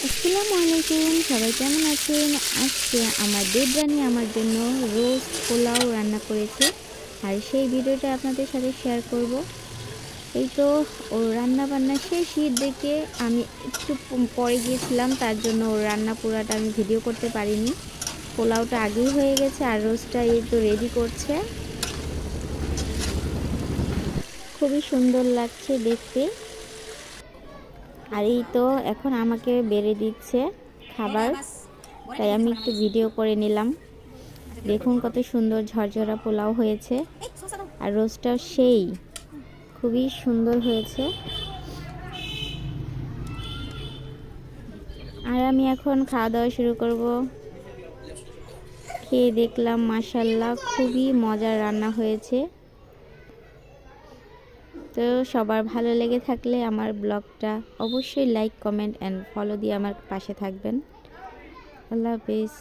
আসসালামু আলাইকুম, সবাই কেমন আছেন? আজকে আমার দেবরানী আমার জন্য রোস্ট পোলাও রান্না করেছে, আর সেই ভিডিওটা আপনাদের সাথে শেয়ার করব। এই তো ওর রান্না বান্না শেষ দেখে আমি একটু পরে গিয়েছিলাম, তার জন্য ওর রান্না পুরাটা আমি ভিডিও করতে পারিনি। পোলাওটা আগেই হয়ে গেছে আর রোস্টটা এই তো রেডি করছে। খুবই সুন্দর লাগছে দেখতে। আর এই তো এখন আমাকে বেড়ে দিচ্ছে খাবার, তাই আমি একটু ভিডিও করে নিলাম। দেখুন কত সুন্দর ঝরঝরা পোলাও হয়েছে, আর রোস্টটাও সেই খুবই সুন্দর হয়েছে। আর আমি এখন খাওয়া দাওয়া শুরু করব। খেয়ে দেখলাম মাশাআল্লাহ খুবই মজার রান্না হয়েছে। তো সবার ভালো লেগে থাকলে আমার ব্লগটা অবশ্যই লাইক, কমেন্ট অ্যান্ড ফলো দিয়ে আমার পাশে থাকবেন। আল্লাহ হাফেজ।